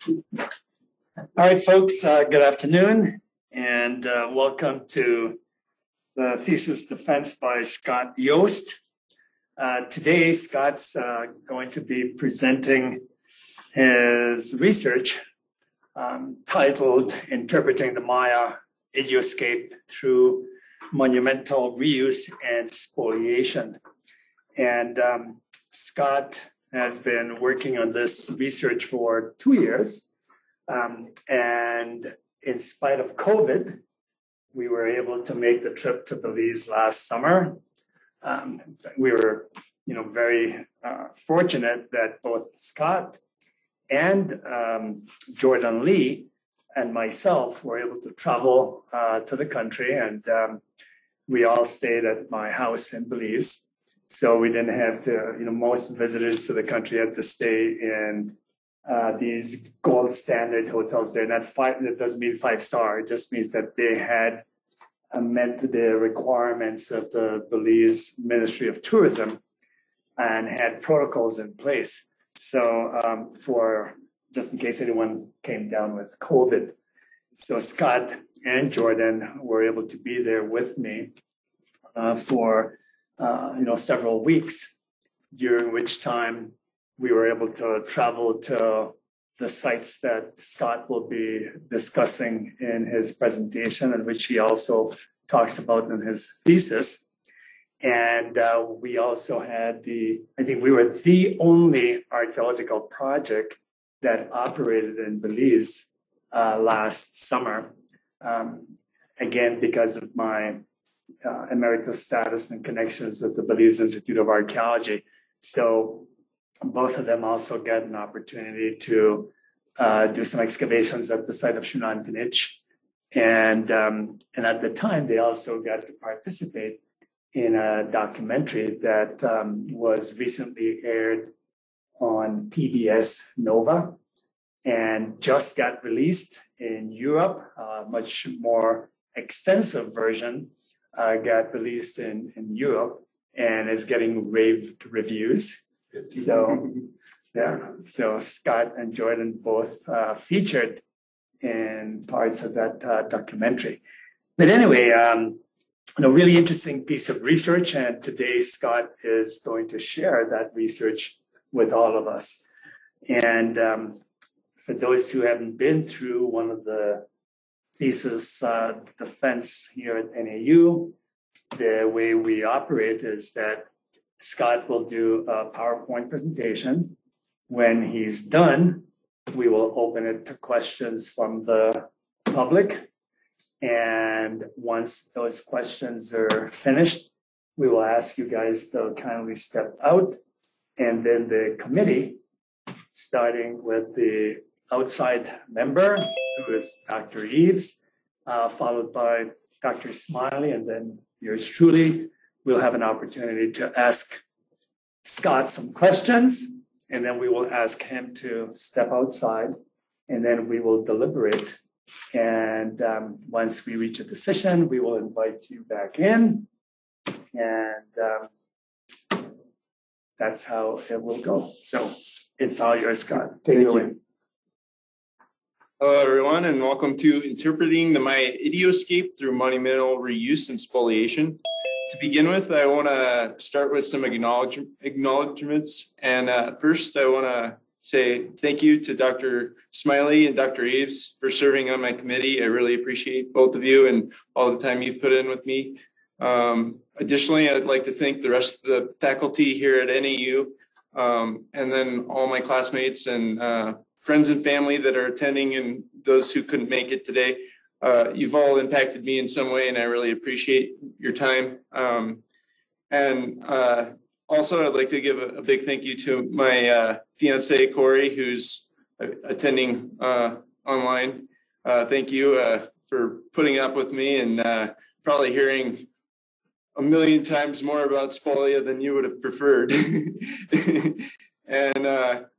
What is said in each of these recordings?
All right, folks, good afternoon, and welcome to the thesis defense by Scott Yost. Today, Scott's going to be presenting his research titled Interpreting the Maya IDEOSCAPE Through Monumental Reuse and Spoliation. And Scott has been working on this research for 2 years. And in spite of COVID, we were able to make the trip to Belize last summer. We were, very fortunate that both Scott and Jordan Lee and myself were able to travel to the country, and we all stayed at my house in Belize. So we didn't have to, most visitors to the country had to stay in these gold standard hotels. They're not five, that doesn't mean 5-star. It just means that they had met the requirements of the Belize Ministry of Tourism and had protocols in place. So for just in case anyone came down with COVID. So Scott and Jordan were able to be there with me for several weeks, during which time we were able to travel to the sites that Scott will be discussing in his presentation, and which he also talks about in his thesis. And we also had I think we were the only archaeological project that operated in Belize last summer. Again, because of my emeritus status and connections with the Belize Institute of Archaeology. So both of them also got an opportunity to do some excavations at the site of Shinantinich. And at the time, they also got to participate in a documentary that was recently aired on PBS Nova and just got released in Europe. A much more extensive version got released in Europe and is getting rave reviews. So, so Scott and Jordan both featured in parts of that documentary. But anyway, really interesting piece of research. And today Scott is going to share that research with all of us. And for those who haven't been through one of the thesis defense here at NAU, the way we operate is that Scott will do a PowerPoint presentation. When he's done, we will open it to questions from the public. And once those questions are finished, we will ask you guys to kindly step out. And then the committee, starting with the outside member, who is Dr. Eves, followed by Dr. Smiley, and then yours truly, we'll have an opportunity to ask Scott some questions, and then we will ask him to step outside, and then we will deliberate. And once we reach a decision, we will invite you back in, and that's how it will go. So it's all yours, Scott. Take it away. Hello, everyone, and welcome to Interpreting the Maya IDEOSCAPE Through Monumental Reuse and Spoliation. To begin with, I want to start with some acknowledgements. And first, I want to say thank you to Dr. Smiley and Dr. Eves for serving on my committee. I really appreciate both of you and all the time you've put in with me. Additionally, I'd like to thank the rest of the faculty here at NAU, and then all my classmates and friends and family that are attending and those who couldn't make it today. You've all impacted me in some way, and I really appreciate your time. Also, I'd like to give a big thank you to my fiance, Corey, who's attending online. Thank you for putting up with me and probably hearing a million times more about Spolia than you would have preferred. And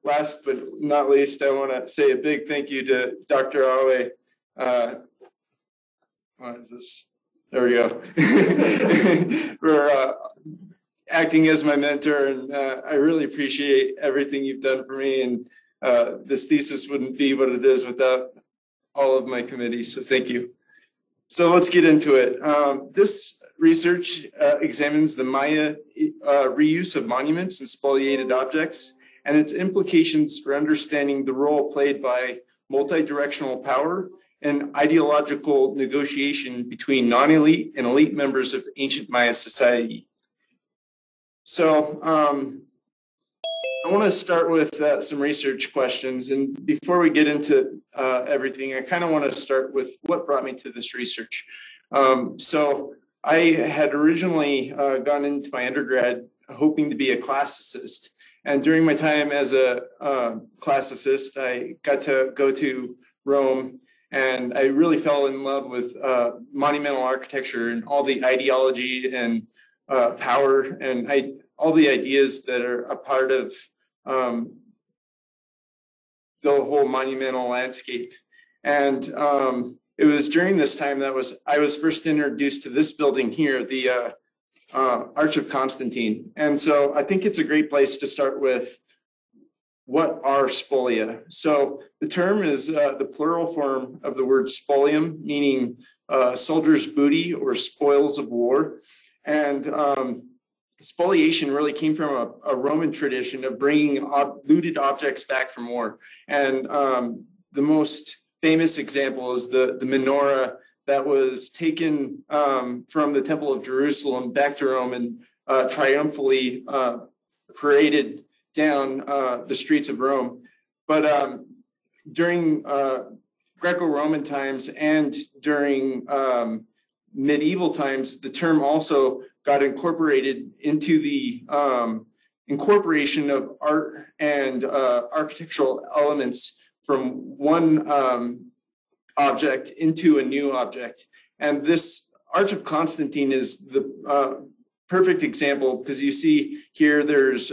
last but not least, I want to say a big thank you to Dr. Awe. What is this? There we go. For acting as my mentor, and I really appreciate everything you've done for me. And this thesis wouldn't be what it is without all of my committee, so thank you. So let's get into it. This research examines the Maya reuse of monuments and spoliated objects and its implications for understanding the role played by multi-directional power and ideological negotiation between non-elite and elite members of ancient Maya society. So I want to start with some research questions. And before we get into everything, I kind of want to start with what brought me to this research. So I had originally gone into my undergrad hoping to be a classicist. And during my time as a classicist, I got to go to Rome, and I really fell in love with monumental architecture and all the ideology and power and all the ideas that are a part of the whole monumental landscape. And it was during this time that I was first introduced to this building here, the Arch of Constantine. And so I think it's a great place to start with what are spolia. So the term is the plural form of the word spolium, meaning soldier's booty or spoils of war. And spoliation really came from a Roman tradition of bringing looted objects back from war. And the most famous example is the menorah that was taken from the Temple of Jerusalem back to Rome and triumphantly paraded down the streets of Rome. But during Greco-Roman times and during medieval times, the term also got incorporated into the incorporation of art and architectural elements from one object into a new object. And this Arch of Constantine is the perfect example, because you see here there's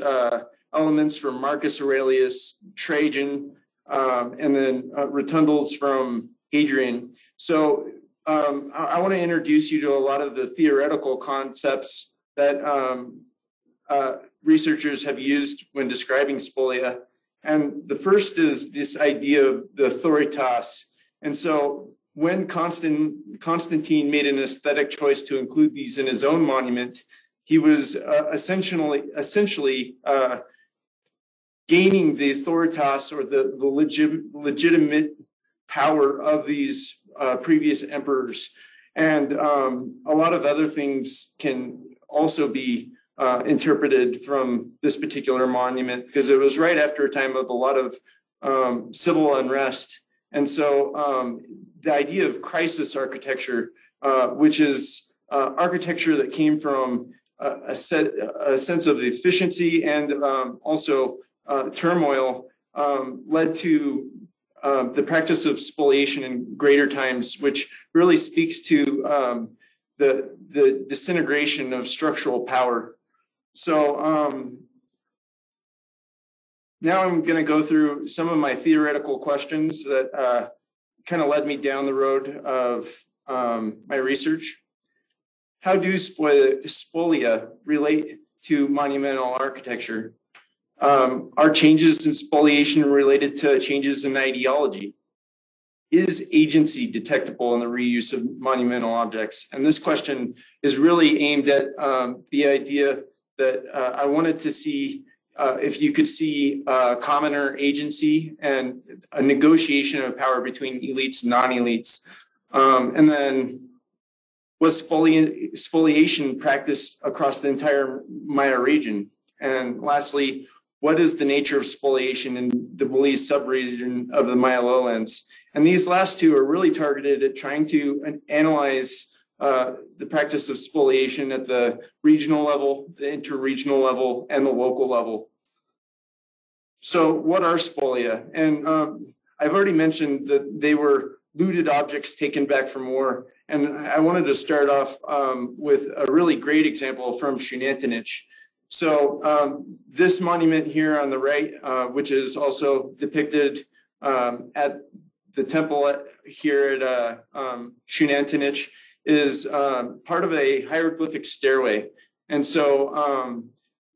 elements from Marcus Aurelius, Trajan, and then rotundles from Hadrian. So I want to introduce you to a lot of the theoretical concepts that researchers have used when describing spolia. And the first is this idea of the authoritas. And so when Constantine made an aesthetic choice to include these in his own monument, he was essentially gaining the authoritas, or the legitimate power of these previous emperors. And a lot of other things can also be interpreted from this particular monument, because it was right after a time of a lot of civil unrest. And so the idea of crisis architecture, which is architecture that came from a sense of efficiency and also turmoil, led to the practice of spoliation in greater times, which really speaks to the disintegration of structural power. So now I'm going to go through some of my theoretical questions that kind of led me down the road of my research. How do spolia relate to monumental architecture? Are changes in spoliation related to changes in ideology? Is agency detectable in the reuse of monumental objects? And this question is really aimed at the idea that I wanted to see if you could see commoner agency and a negotiation of power between elites and non-elites. And then, was spoliation practiced across the entire Maya region? And lastly, what is the nature of spoliation in the Belize subregion of the Maya lowlands? And these last two are really targeted at trying to analyze the practice of spoliation at the regional level, the interregional level, and the local level. So what are spolia? And I've already mentioned that they were looted objects taken back from war. And I wanted to start off with a really great example from Shunantanich. So this monument here on the right, which is also depicted at the temple here at Shunantanich, is part of a hieroglyphic stairway. And so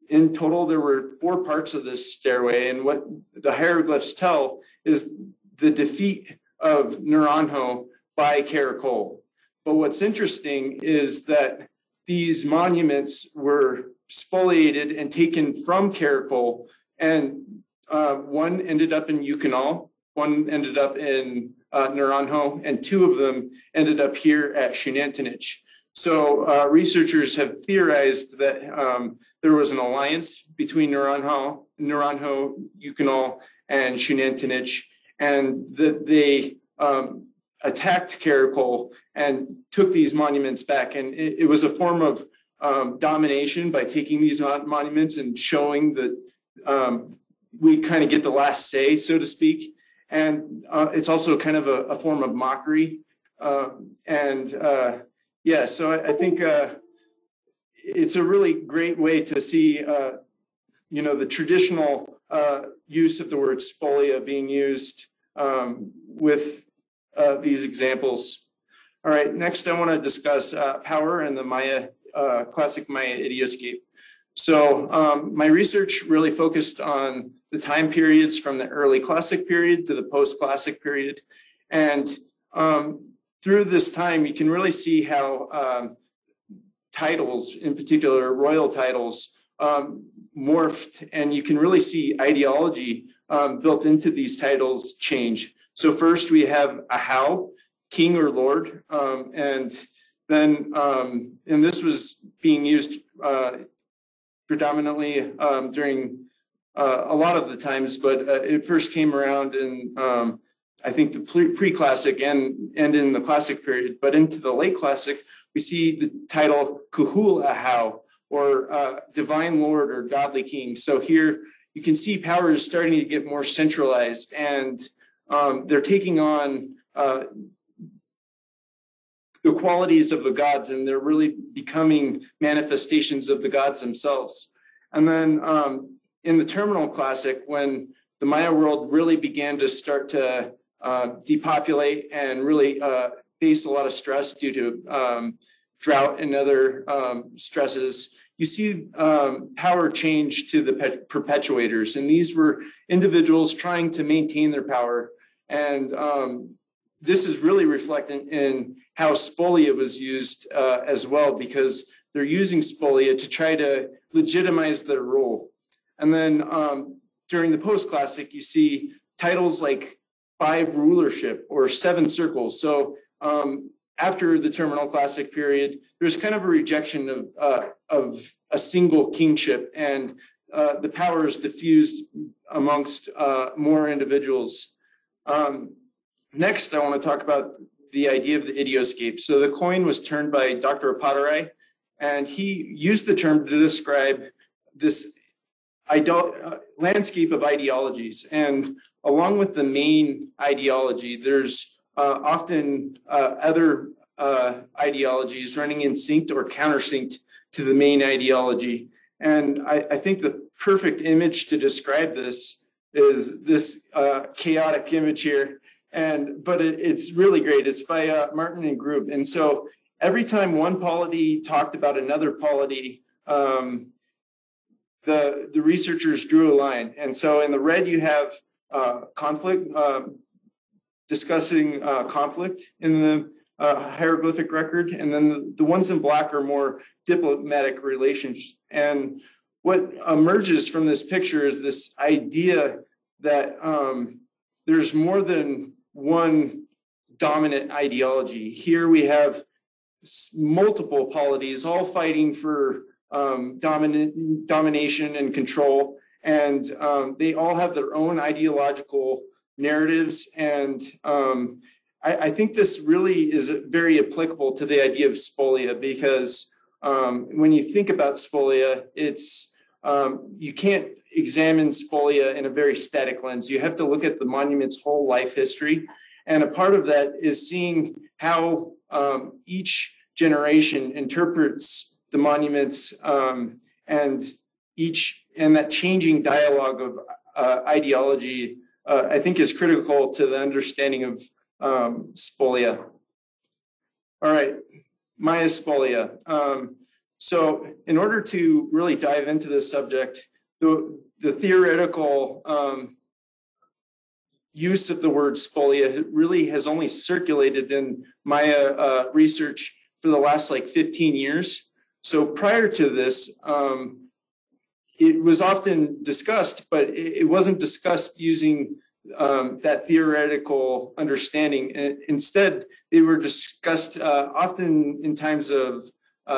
in total, there were 4 parts of this stairway. And what the hieroglyphs tell is the defeat of Naranjo by Caracol. But what's interesting is that these monuments were spoliated and taken from Caracol, and one ended up in Yucanal, one ended up in Naranjo, and 2 of them ended up here at Xunantunich. So researchers have theorized that there was an alliance between Naranjo, Yucanal, and Xunantunich, and that they attacked Caracol and took these monuments back. And it was a form of domination by taking these monuments and showing that we kind of get the last say, so to speak. And it's also kind of a form of mockery. Yeah, so I think it's a really great way to see, the traditional use of the word spolia being used with these examples. All right, next I want to discuss power and the Maya, classic Maya ideoscape. So my research really focused on the time periods from the early classic period to the post-classic period. And through this time, you can really see how titles, in particular royal titles, morphed, and you can really see ideology built into these titles change. So first we have a how, king or lord, and then, and this was being used predominantly during a lot of the times, but it first came around in, I think, the pre-classic and in the classic period. But into the late classic, we see the title Kuhul Ahau, or divine lord or godly king. So here you can see power is starting to get more centralized, and they're taking on the qualities of the gods, and they're really becoming manifestations of the gods themselves. And then in the terminal classic, when the Maya world really began to start to depopulate and really face a lot of stress due to drought and other stresses, you see power change to the perpetuators. And these were individuals trying to maintain their power. And this is really reflected in how spolia was used as well, because they're using spolia to try to legitimize their role. And then during the post-classic, you see titles like 5 rulership or 7 circles. So after the terminal classic period, there's kind of a rejection of a single kingship, and the power is diffused amongst more individuals. Next, I want to talk about the idea of the ideoscape. So the coin was turned by Dr. Apatarai, and he used the term to describe this landscape of ideologies. And along with the main ideology, there's often other ideologies running in synced or countersynced to the main ideology. And I think the perfect image to describe this is this chaotic image here. But it's really great. It's by Martin and Grube. And so every time one polity talked about another polity, the researchers drew a line. And so in the red, you have conflict, discussing conflict in the hieroglyphic record. And then the ones in black are more diplomatic relations. And what emerges from this picture is this idea that there's more than one dominant ideology. Here we have multiple polities all fighting for domination and control, and they all have their own ideological narratives. And I think this really is very applicable to the idea of spolia, because when you think about spolia, it's you can't examine spolia in a very static lens. You have to look at the monument's whole life history. And a part of that is seeing how each generation interprets the monuments, and that changing dialogue of ideology, I think, is critical to the understanding of spolia. All right, Maya spolia. So in order to really dive into this subject, the theoretical use of the word spolia really has only circulated in Maya research for the last like 15 years. So prior to this, it was often discussed, but it wasn't discussed using that theoretical understanding. Instead, they were discussed often in times of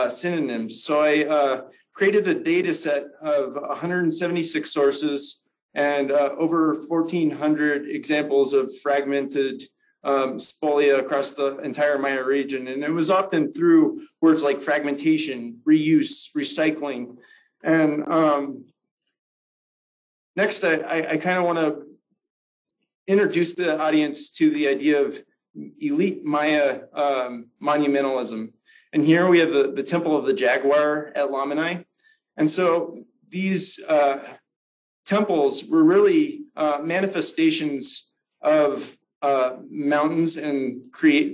synonyms. So I created a data set of 176 sources and over 1,400 examples of fragmented spolia across the entire Maya region. And it was often through words like fragmentation, reuse, recycling. And next, I kind of want to introduce the audience to the idea of elite Maya monumentalism. And here we have the Temple of the Jaguar at Lamanai. And so these temples were really manifestations of mountains and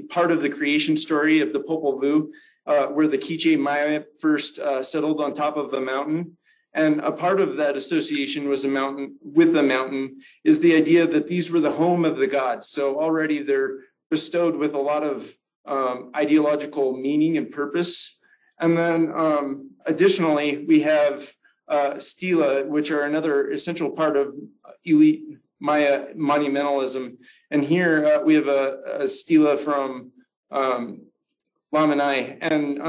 part of the creation story of the Popol Vuh, where the Quiche Maya first settled on top of the mountain. And a part of that association was with the mountain is the idea that these were the home of the gods. So already they're bestowed with a lot of ideological meaning and purpose. And then additionally, we have stela, which are another essential part of elite Maya monumentalism. And here we have a stela from Lamanai. And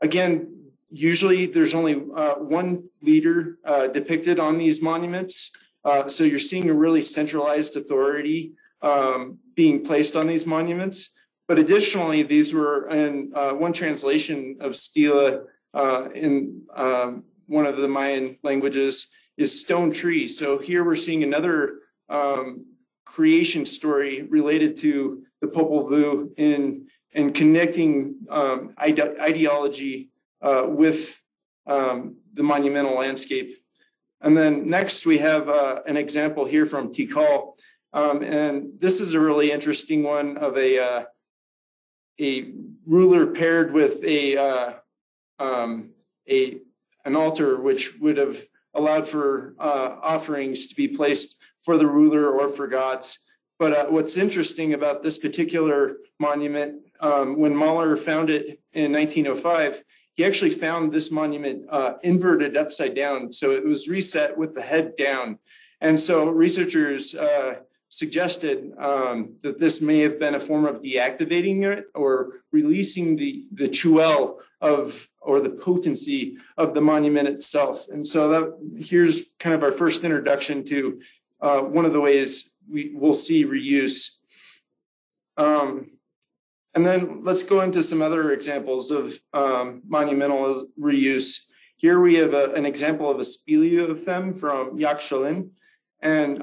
again, usually there's only one leader depicted on these monuments. So you're seeing a really centralized authority being placed on these monuments. But additionally, these were in one translation of stela in one of the Mayan languages is stone tree. So here we're seeing another creation story related to the Popol Vuh in connecting ideology with the monumental landscape. And then next we have an example here from Tikal. And this is a really interesting one of a ruler paired with an altar, which would have allowed for offerings to be placed for the ruler or for gods. But what's interesting about this particular monument, when Mahler found it in 1905, he actually found this monument inverted upside down. So it was reset with the head down. And so researchers suggested that this may have been a form of deactivating it or releasing the chuel or the potency of the monument itself. And so here's kind of our first introduction to one of the ways we'll see reuse. And then let's go into some other examples of monumental reuse. Here we have an example of a speleothem from Yaxchilin. And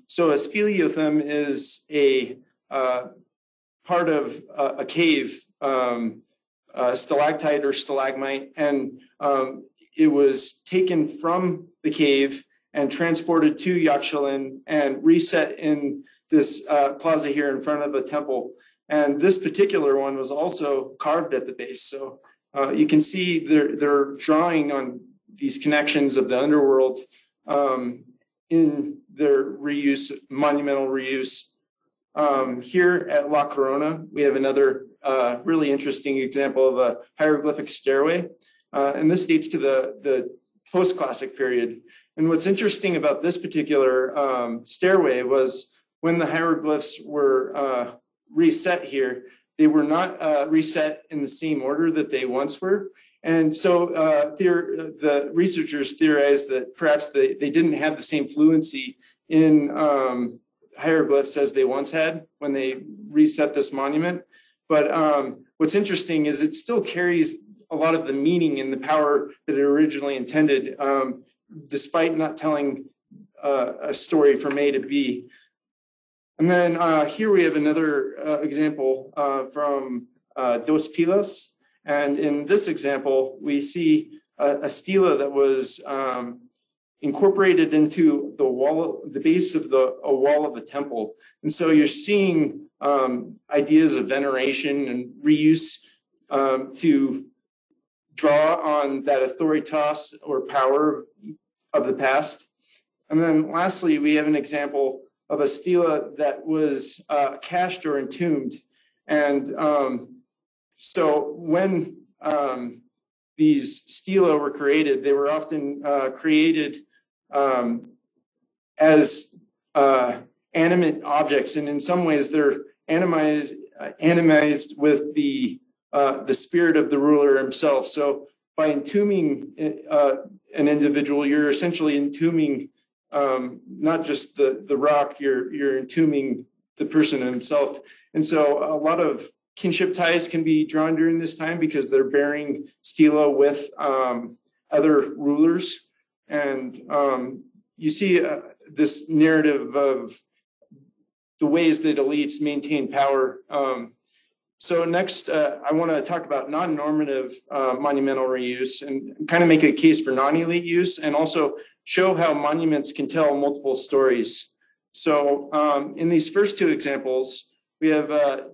so a speleothem is a part of a cave, stalactite or stalagmite, and it was taken from the cave and transported to Yaxchilin and reset in this plaza here in front of the temple. And this particular one was also carved at the base. So you can see they're drawing on these connections of the underworld in their reuse, monumental reuse. Here at La Corona, we have another really interesting example of a hieroglyphic stairway. And this dates to the post-classic period. And what's interesting about this particular stairway was when the hieroglyphs were reset here, they were not reset in the same order that they once were. And so the researchers theorized that perhaps they didn't have the same fluency in hieroglyphs as they once had when they reset this monument. But what's interesting is it still carries a lot of the meaning and the power that it originally intended, despite not telling a story from A to B. And then here we have another example from Dos Pilas. And in this example, we see a stela that was incorporated into the base of a wall of a temple. And so you're seeing ideas of veneration and reuse to draw on that authoritas or power of the past. And then lastly, we have an example of a stela that was cached or entombed. And so when these stela were created, they were often created as animate objects, and in some ways they're animized with the spirit of the ruler himself. So by entombing an individual, you're essentially entombing not just the rock, you're entombing the person himself. And so a lot of kinship ties can be drawn during this time because they're bearing stela with other rulers. And you see this narrative of the ways that elites maintain power. So next, I want to talk about non-normative monumental reuse and kind of make a case for non-elite use, and also show how monuments can tell multiple stories. So in these first two examples, we have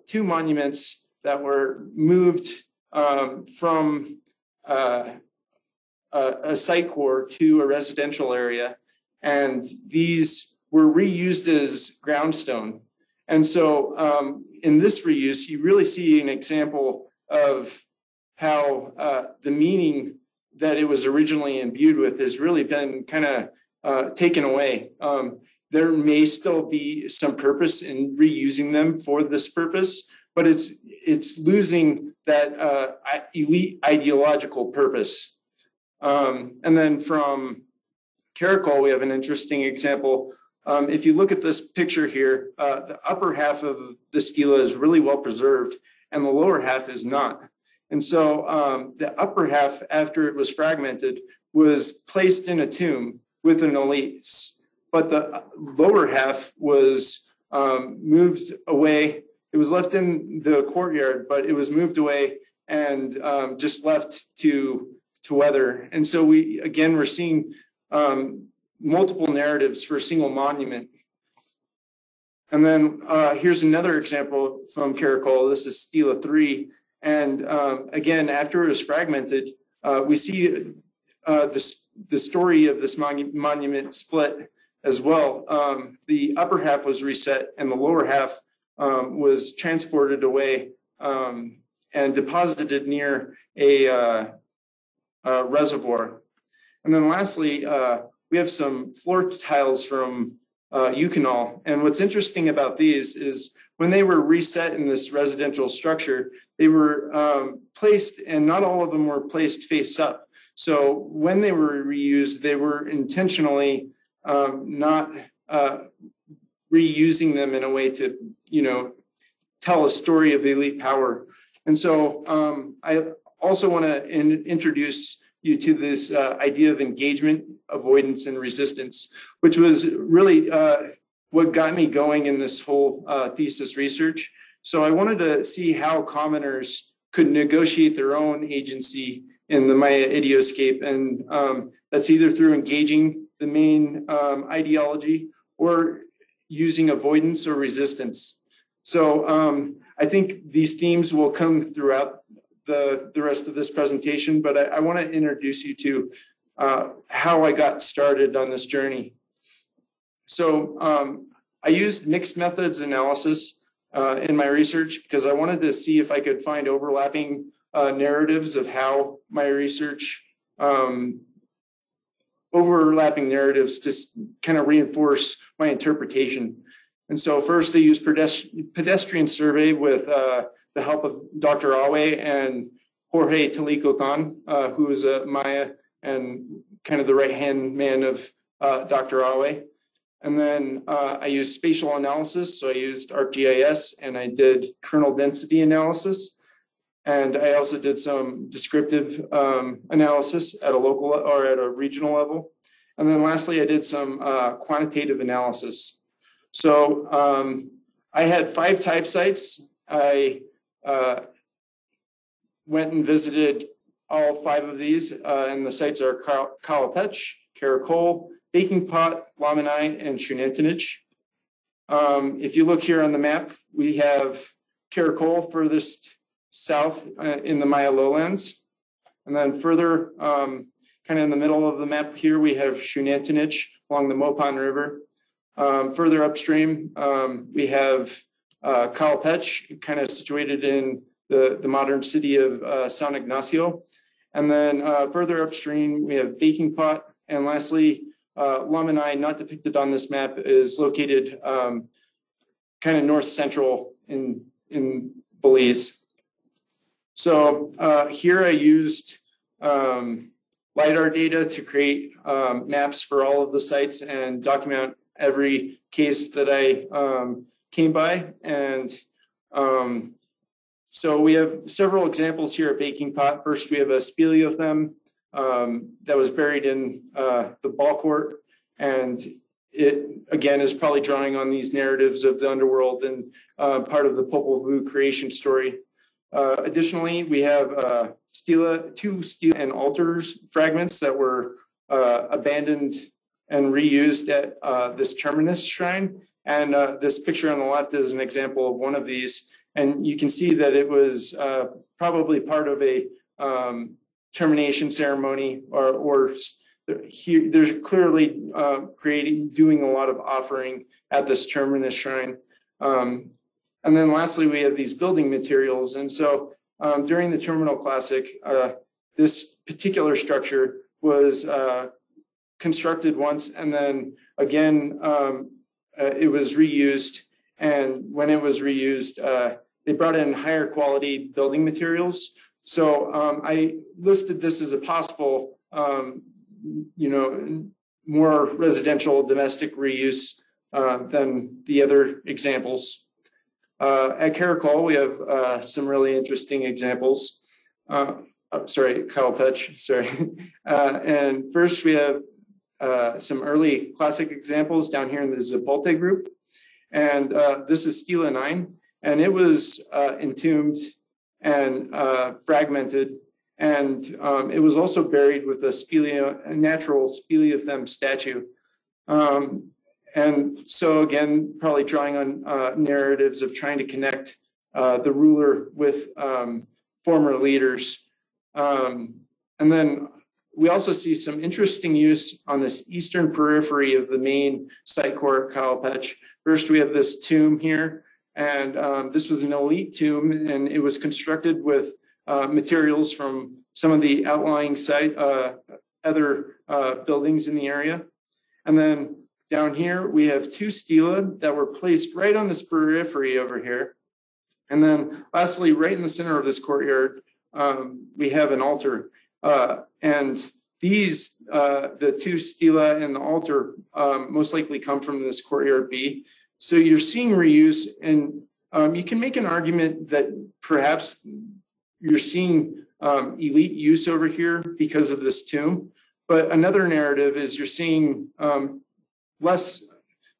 two monuments that were moved from a site core to a residential area, and these were reused as groundstone. And so in this reuse, you really see an example of how the meaning that it was originally imbued with has really been kind of taken away. There may still be some purpose in reusing them for this purpose, but it's losing that elite ideological purpose. And then from Caracol, we have an interesting example. If you look at this picture here, the upper half of the stela is really well preserved and the lower half is not. And so the upper half, after it was fragmented, was placed in a tomb with an elite, but the lower half was moved away. It was left in the courtyard, but it was moved away and just left to weather. And so we're seeing multiple narratives for a single monument. And then here's another example from Caracol. This is Stela 3. And again, after it was fragmented, we see the story of this monument split as well. The upper half was reset and the lower half was transported away and deposited near a reservoir. And then lastly, we have some floor tiles from Yukonol. And what's interesting about these is when they were reset in this residential structure, they were placed, and not all of them were placed face up. So when they were reused, they were intentionally not reusing them in a way to, tell a story of elite power. And so I also want to introduce you to this idea of engagement, avoidance, and resistance, which was really what got me going in this whole thesis research. So I wanted to see how commoners could negotiate their own agency in the Maya IDEOSCAPE, and that's either through engaging the main ideology or using avoidance or resistance. So I think these themes will come throughout the rest of this presentation, but I want to introduce you to how I got started on this journey. So I used mixed methods analysis in my research because I wanted to see if I could find overlapping narratives of how my research, overlapping narratives to kind of reinforce my interpretation. And so first I used pedestrian survey with the help of Dr. Awe and Jorge Talico-Con, who is a Maya and kind of the right-hand man of Dr. Awe. And then I used spatial analysis. So I used ArcGIS and I did kernel density analysis. And I also did some descriptive analysis at a local or at a regional level. And then lastly, I did some quantitative analysis. So I had 5 type sites. I went and visited all 5 of these, and the sites are Kalapech, Caracol, Baking Pot, Lamanai, and Shunantanich. If you look here on the map, we have Caracol furthest south in the Maya lowlands. And then further, kind of in the middle of the map here, we have Shunantanich along the Mopon River. Further upstream, we have Calpech, kind of situated in the modern city of San Ignacio. And then further upstream, we have Baking Pot. And lastly, Lamanai, not depicted on this map, is located kind of north central in Belize. So here I used LiDAR data to create maps for all of the sites and document every case that I came by. And so we have several examples here at Baking Pot. First, we have a Speleothem that was buried in the ball court. And it, again, is probably drawing on these narratives of the underworld and part of the Popol Vuh creation story. Additionally, we have two stela and altars fragments that were abandoned and reused at this Terminus shrine. And this picture on the left is an example of one of these. And you can see that it was probably part of a termination ceremony, or here, there's clearly doing a lot of offering at this Terminus shrine. And then lastly, we have these building materials. And so during the Terminal Classic, this particular structure was constructed once, and then again, it was reused. And when it was reused, they brought in higher quality building materials. So I listed this as a possible, more residential domestic reuse than the other examples. At Caracol, we have some really interesting examples. Calpech, sorry. And first we have some early classic examples down here in the Zapote group. And this is Stela 9, and it was entombed and fragmented. And it was also buried with a natural Speleothem statue. And so again, probably drawing on narratives of trying to connect the ruler with former leaders. And then we also see some interesting use on this eastern periphery of the main site core at Calpech. First, we have this tomb here, and this was an elite tomb, and it was constructed with materials from some of the outlying other buildings in the area. And then down here, we have two stela that were placed right on this periphery over here. And then lastly, right in the center of this courtyard, we have an altar. And these, the two stela and the altar, most likely come from this courtyard B. So you're seeing reuse, and you can make an argument that perhaps you're seeing elite use over here because of this tomb. But another narrative is you're seeing less,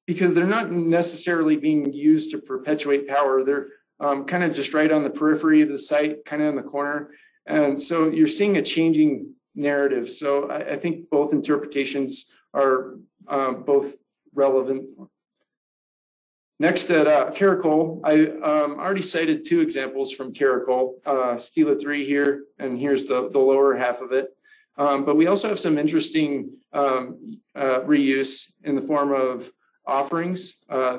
because they're not necessarily being used to perpetuate power. They're kind of just right on the periphery of the site, kind of in the corner. And so you're seeing a changing narrative. So I think both interpretations are both relevant. Next at Caracol, I already cited two examples from Caracol, Stela 3 here, and here's the lower half of it. But we also have some interesting reuse in the form of offerings.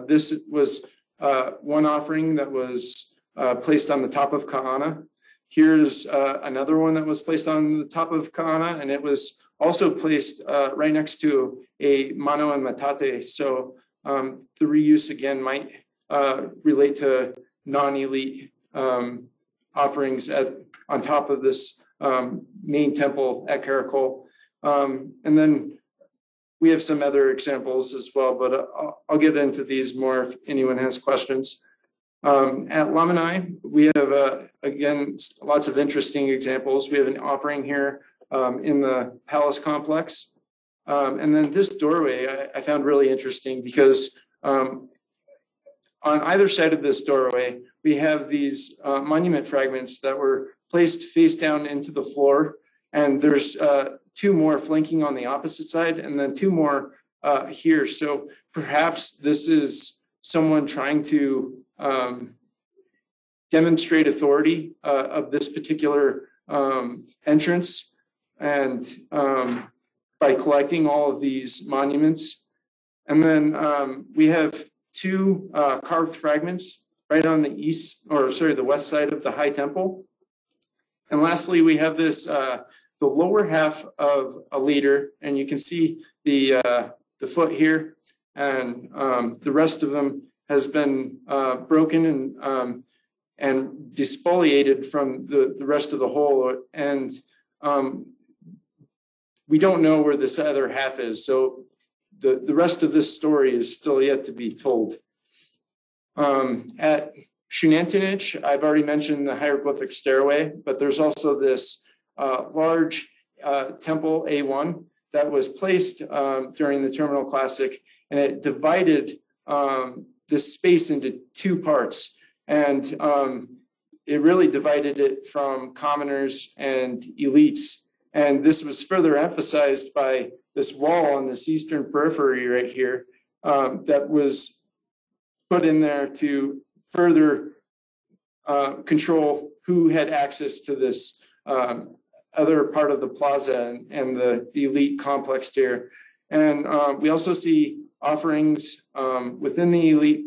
This was one offering that was placed on the top of Ka'ana. Here's another one that was placed on the top of Ka'ana, and it was also placed right next to a mano and matate. So the reuse again might relate to non-elite offerings on top of this main temple at Caracol. And then we have some other examples as well, but I'll get into these more if anyone has questions. At Lamanai, we have, again, lots of interesting examples. We have an offering here in the palace complex. And then this doorway I found really interesting because on either side of this doorway, we have these monument fragments that were placed face down into the floor. And there's two more flanking on the opposite side, and then two more here. So perhaps this is someone trying to demonstrate authority of this particular entrance, and by collecting all of these monuments. And then we have two carved fragments right on the west side of the High Temple. And lastly, we have this, the lower half of a leader, and you can see the foot here, and the rest of them has been broken and despoliated from the rest of the whole. And we don't know where this other half is. So the rest of this story is still yet to be told. At Shenantinich, I've already mentioned the hieroglyphic stairway, but there's also this large temple A1 that was placed during the Terminal Classic, and it divided this space into two parts. And it really divided it from commoners and elites. And this was further emphasized by this wall on this eastern periphery right here that was put in there to further control who had access to this other part of the plaza and the elite complex here. And we also see offerings within the elite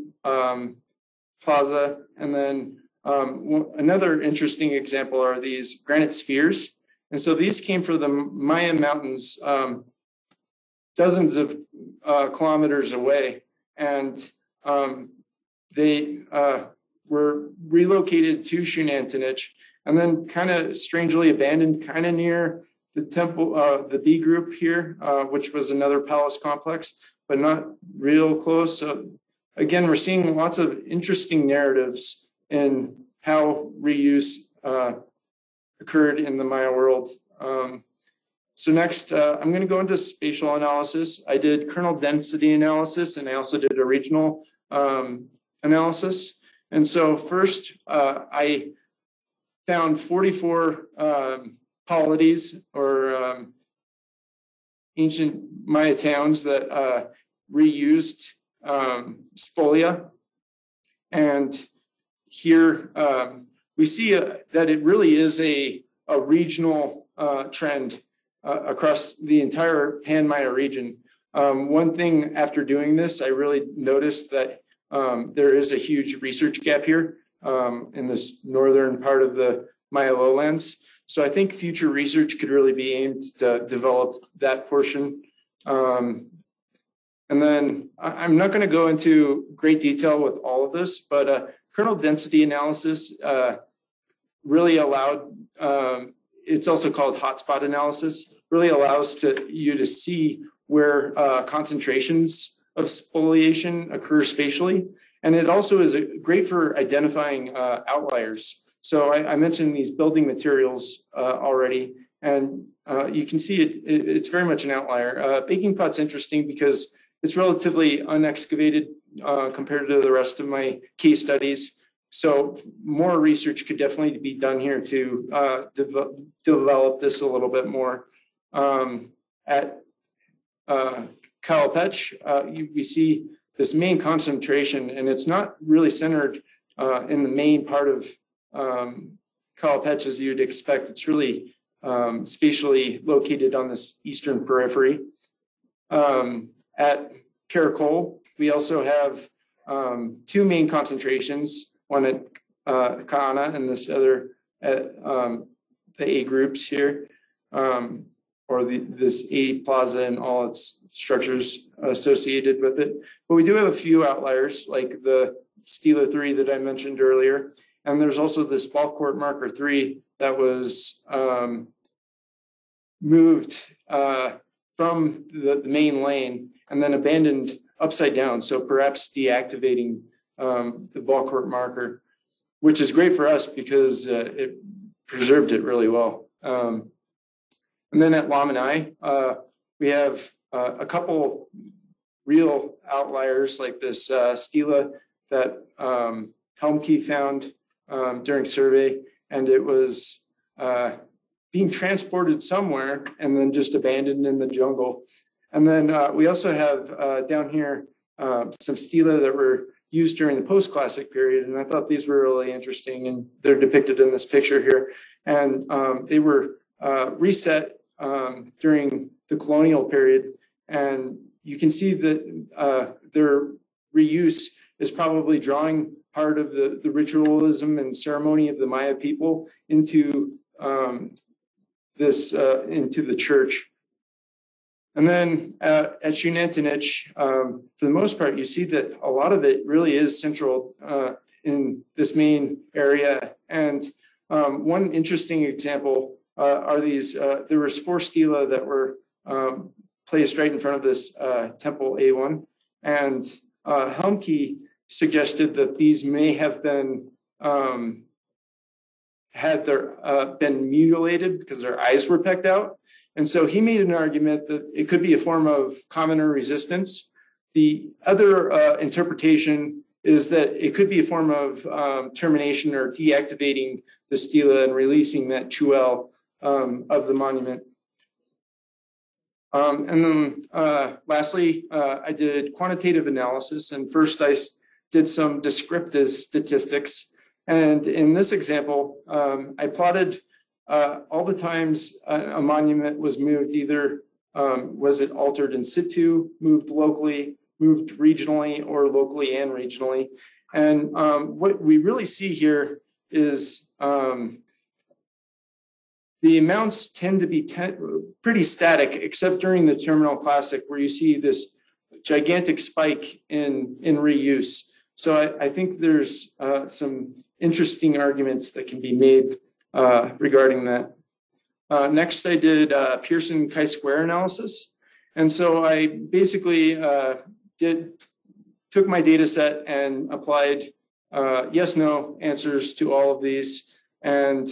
plaza. And then another interesting example are these granite spheres. And so these came from the Mayan mountains, dozens of kilometers away. And they were relocated to Shenantinich and then kind of strangely abandoned kind of near the temple, the B group here, which was another palace complex, but not real close. So again, we're seeing lots of interesting narratives in how reuse occurred in the Maya world. So next, I'm going to go into spatial analysis. I did kernel density analysis, and I also did a regional analysis. And so first, I found 44 polities or ancient Maya towns that reused Spolia. And here we see that it really is a regional trend across the entire Pan-Maya region. One thing after doing this, I really noticed that there is a huge research gap here in this northern part of the Maya lowlands. So I think future research could really be aimed to develop that portion. And then I'm not going to go into great detail with all of this, but kernel density analysis really allowed, it's also called hotspot analysis, really allows you to see where concentrations of spoliation occur spatially. And it also is great for identifying outliers. So I mentioned these building materials already, and you can see it's very much an outlier. Baking pot's interesting because it's relatively unexcavated compared to the rest of my case studies. So more research could definitely be done here to develop this a little bit more. At Calipech, we see this main concentration, and it's not really centered in the main part of Calipech as you'd expect. It's really spatially located on this eastern periphery. At Caracol, we also have two main concentrations, one at Kaana and this other at the A groups here, or this A plaza and all its structures associated with it. But we do have a few outliers, like the Stela 3 that I mentioned earlier. And there's also this ball court marker 3 that was moved from the main lane and then abandoned upside down. So perhaps deactivating the ball court marker, which is great for us because it preserved it really well. And then at Lamanai, we have a couple real outliers like this stela that Helmke found during survey, and it was being transported somewhere and then just abandoned in the jungle. And then we also have down here some stela that were used during the post-classic period, and I thought these were really interesting, and they're depicted in this picture here. and they were reset during the colonial period. And you can see that their reuse is probably drawing part of the ritualism and ceremony of the Maya people into into the church. And then at Xunantunich, for the most part, you see that a lot of it really is central in this main area. And one interesting example are these, there was 4 stela that were placed right in front of this temple A1. And Helmke suggested that these may have been been mutilated because their eyes were pecked out. And so he made an argument that it could be a form of commoner resistance. The other interpretation is that it could be a form of termination or deactivating the stela and releasing that chuel of the monument. And then lastly, I did quantitative analysis. And first I did some descriptive statistics. And in this example, I plotted all the times a monument was moved, either was it altered in situ, moved locally, moved regionally, or locally and regionally. And what we really see here is the amounts tend to be pretty static, except during the Terminal Classic, where you see this gigantic spike in reuse. So I think there's some interesting arguments that can be made regarding that. Next, I did Pearson chi-square analysis. And so I basically took my data set and applied yes, no answers to all of these, and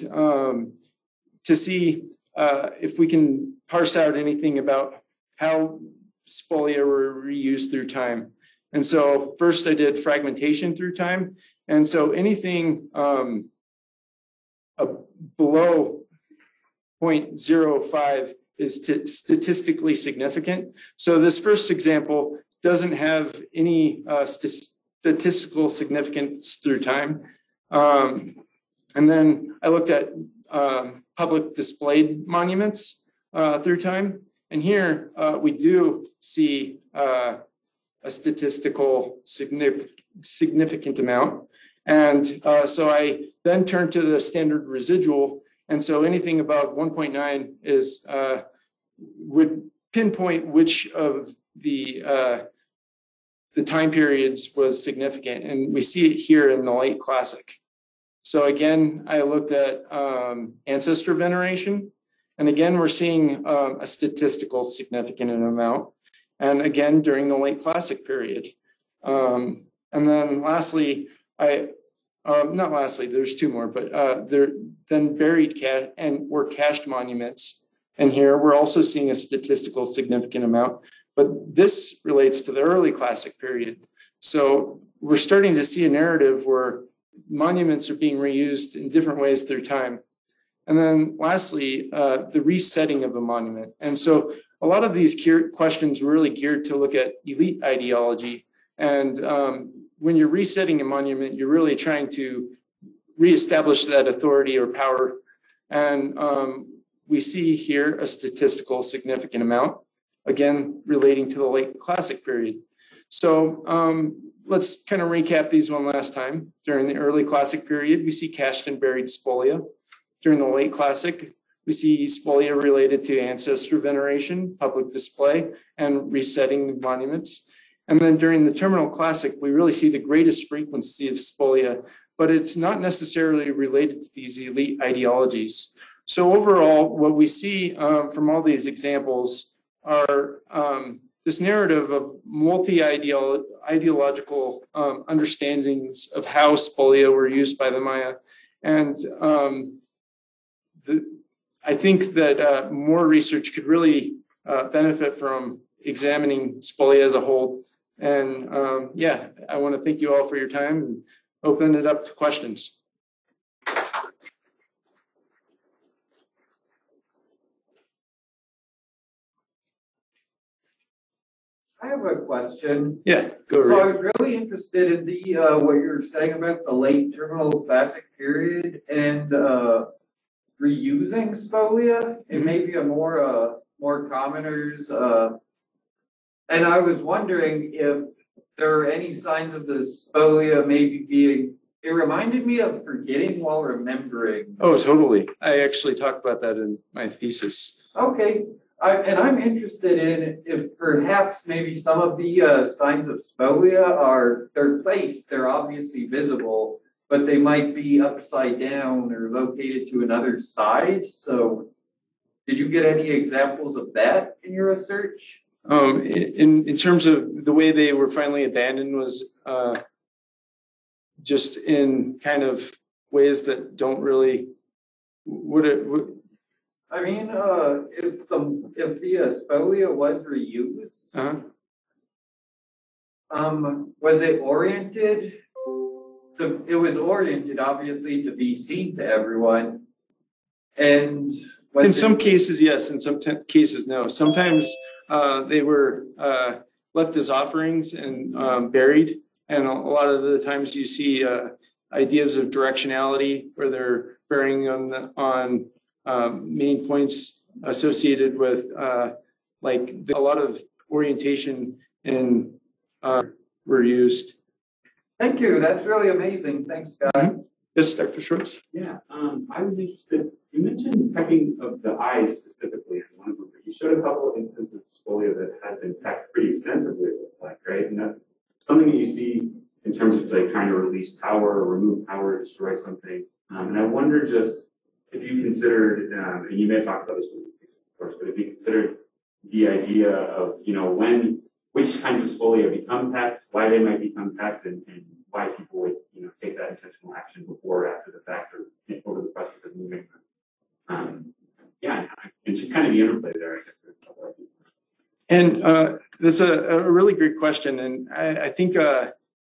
to see if we can parse out anything about how spolia were reused through time. And so first I did fragmentation through time. And so anything below 0.05 is statistically significant. So this first example doesn't have any statistical significance through time. And then I looked at public displayed monuments through time. And here we do see a statistical significant amount. And so I then turned to the standard residual. And so anything above 1.9 is would pinpoint which of the time periods was significant. And we see it here in the late classic. So again, I looked at ancestor veneration. And again, we're seeing a statistical significant amount. And again, during the late classic period. And then lastly, not lastly, there's 2 more, but then buried or cached monuments. And here we're also seeing a statistical significant amount, but this relates to the early classic period. So we're starting to see a narrative where monuments are being reused in different ways through time. And then lastly, the resetting of a monument. And so a lot of these questions were really geared to look at elite ideology. And when you're resetting a monument, you're really trying to reestablish that authority or power. And we see here a statistical significant amount, again, relating to the late classic period. So let's kind of recap these one last time. During the early classic period, we see cached and buried spolia. During the late classic, we see spolia related to ancestor veneration, public display, and resetting monuments. And then during the terminal classic, we really see the greatest frequency of spolia, but it's not necessarily related to these elite ideologies. So overall, what we see from all these examples are this narrative of multi-ideological understandings of how spolia were used by the Maya. And I think that more research could really benefit from examining spolia as a whole. And yeah, I want to thank you all for your time and open it up to questions. I have a question. Yeah, go ahead. So I was really interested in the what you're saying about the late terminal classic period and the reusing spolia. It may be a more commoners. And I was wondering if there are any signs of the spolia maybe being. It reminded me of forgetting while remembering. Oh, totally. I actually talked about that in my thesis. Okay. I'm interested in if perhaps maybe some of the signs of spolia they're placed, they're obviously visible, but they might be upside down or located to another side. So did you get any examples of that in your research? In terms of the way they were finally abandoned was just in kind of ways that don't really I mean, if the spolia was reused, was it oriented? It was oriented, obviously, to be seen to everyone. And in some cases, yes. In some cases, no. Sometimes they were left as offerings and buried. And a lot of the times you see ideas of directionality where they're bearing on main points associated with a lot of orientation and were used. Thank you. That's really amazing. Thanks, Scott. Mm-hmm. Yes, Dr. Schwartz. Yeah, I was interested. You mentioned pecking of the eyes specifically as one of them. You showed a couple of instances of spolia that had been pecked pretty extensively, it looked like, right? And that's something that you see in terms of like trying to release power or remove power, destroy something. And I wonder just if you considered, and you may have talked about this with thesis, of course, but if you considered the idea of, which kinds of spolia become pecked, why they might become pecked, and why people would, take that intentional action before or after the fact or over the process of moving them. And just kind of the interplay there, I guess. And that's a really great question. And I think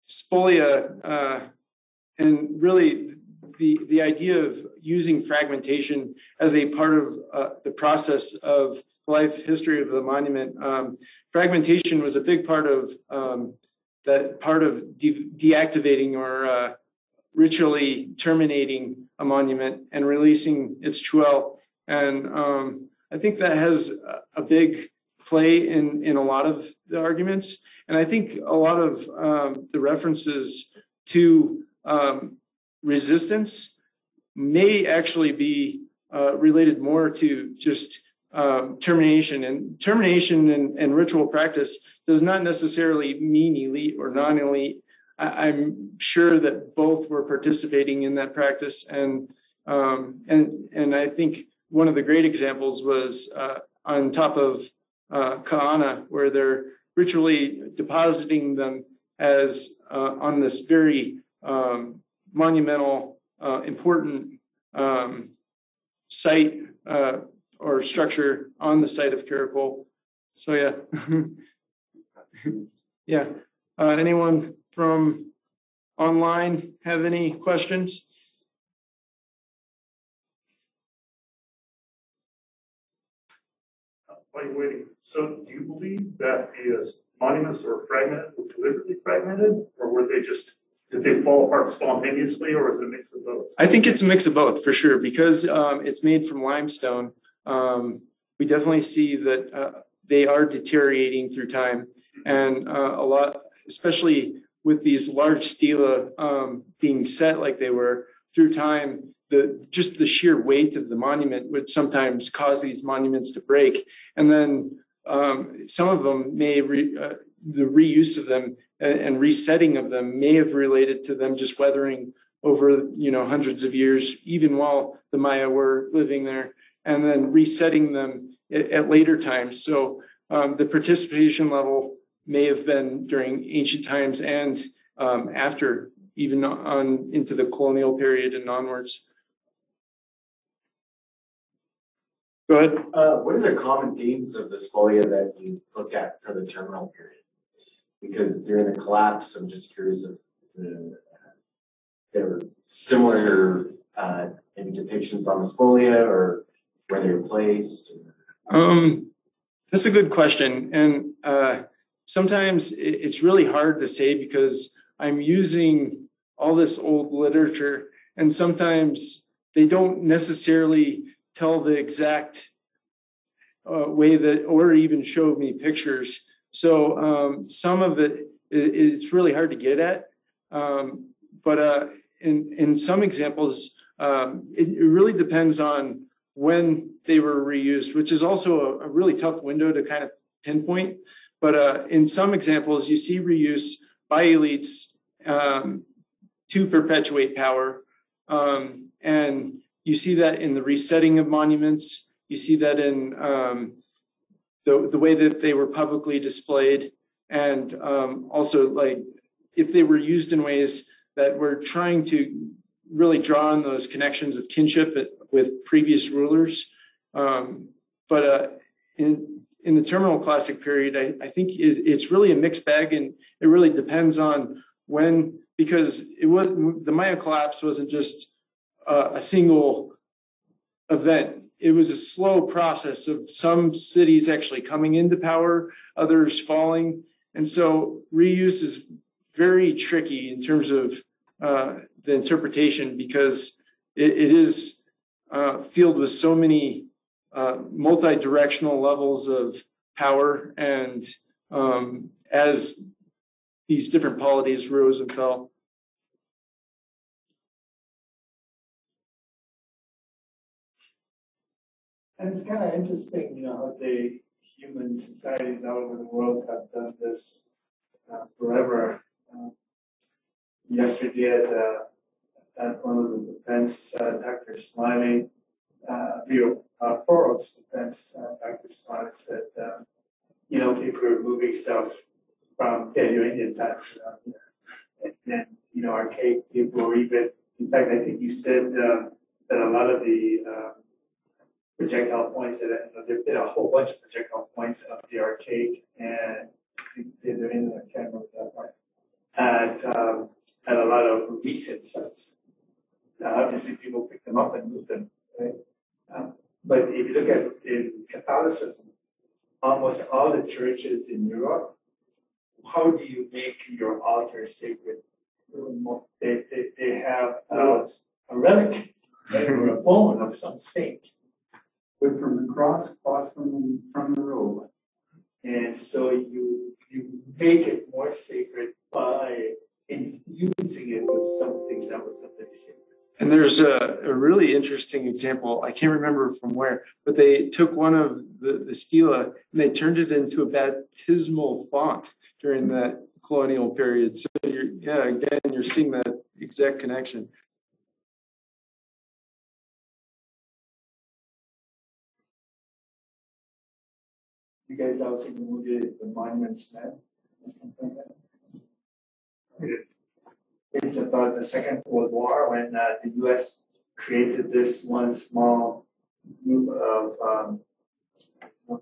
spolia and really the idea of using fragmentation as a part of the process of life history of the monument. Fragmentation was a big part of deactivating or ritually terminating a monument and releasing its truel. And I think that has a big play in a lot of the arguments. And I think a lot of the references to resistance may actually be related more to just termination. And termination and ritual practice does not necessarily mean elite or non-elite. I'm sure that both were participating in that practice. And I think one of the great examples was on top of Ka'ana, where they're ritually depositing them as on this very monumental, important site or structure on the site of Caracol. So yeah. Yeah. Anyone from online have any questions? While you're waiting, so do you believe that the monuments were fragmented, were deliberately fragmented, or did they fall apart spontaneously, or is it a mix of both? I think it's a mix of both for sure, because it's made from limestone. We definitely see that they are deteriorating through time, and a lot, especially with these large stela being set like they were through time. Just the sheer weight of the monument would sometimes cause these monuments to break, and then some of them may the reuse of them and resetting of them may have related to them just weathering over hundreds of years, even while the Maya were living there, and then resetting them at later times. So the participation level may have been during ancient times and after, even on into the colonial period and onwards. Go ahead. What are the common themes of the spolia that you look at for the terminal period? Because during the collapse, I'm just curious if there were similar maybe depictions on the spolia or where they were placed. That's a good question. And sometimes it's really hard to say because I'm using all this old literature, and sometimes they don't necessarily tell the exact way that, or even show me pictures. So some of it's really hard to get at. But in some examples, it really depends on when they were reused, which is also a really tough window to kind of pinpoint. But in some examples, you see reuse by elites to perpetuate power. And you see that in the resetting of monuments. You see that in the way that they were publicly displayed. And also, like, if they were used in ways that were trying to really draw on those connections of kinship with previous rulers. But in the terminal classic period, I think it's really a mixed bag, and it really depends on when, because the Maya collapse wasn't just a single event. It was a slow process of some cities actually coming into power, others falling. And so reuse is very tricky in terms of the interpretation, because it is filled with so many multi-directional levels of power, and as these different polities rose and fell. And it's kind of interesting, how the human societies all over the world have done this forever. Yesterday at one of the defense, Dr. Smiley, Forrest's defense, Dr. Smiley said, people are moving stuff from Paleo-Indian times around here. And then, archaic people, or even, in fact, I think you said that a lot of the projectile points that there have been a whole bunch of projectile points of the archaic, and they're in the camera at that point, at a lot of recent sites. Now, obviously, people pick them up and move them, right? But if you look at in Catholicism, almost all the churches in Europe, how do you make your altar sacred? They have a relic, right, or a bone of some saint. Wood from the cross, cloth from the robe. And so you make it more sacred by infusing it with something that was already sacred. And there's a really interesting example. I can't remember from where, but they took one of the stela and they turned it into a baptismal font during that colonial period. So you're seeing that exact connection. You guys all seen the movie The Monuments Men or something like that? It's about the Second World War, when the U.S. created this one small group of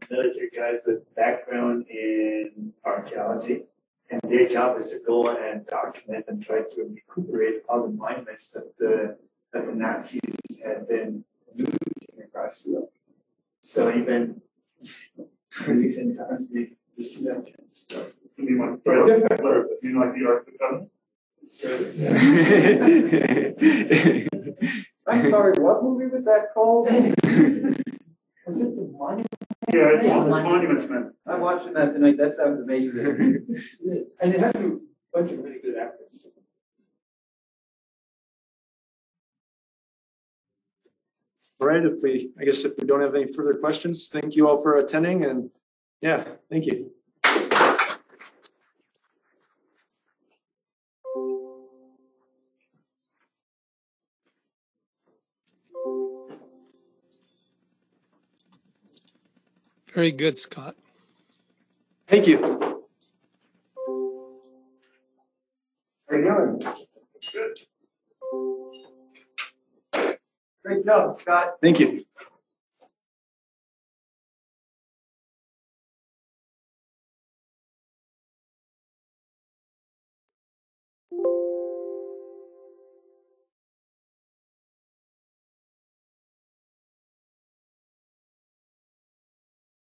military guys with background in archaeology, and their job is to go and document and try to recuperate all the monuments that the Nazis had been looting across Europe. So even in recent times, we see that kind of stuff. You mean like For a different purpose. You mean like the Ark of the Covenant? So, I'm sorry, what movie was that called? was it The Monument? Yeah, it's Monuments Men. I'm watching that tonight. That sounds amazing. It is. And it has a bunch of really good actors. All right, if we don't have any further questions, thank you all for attending, and thank you. Very good, Scott. Thank you. How are you doing? Good. Great job, Scott. Thank you.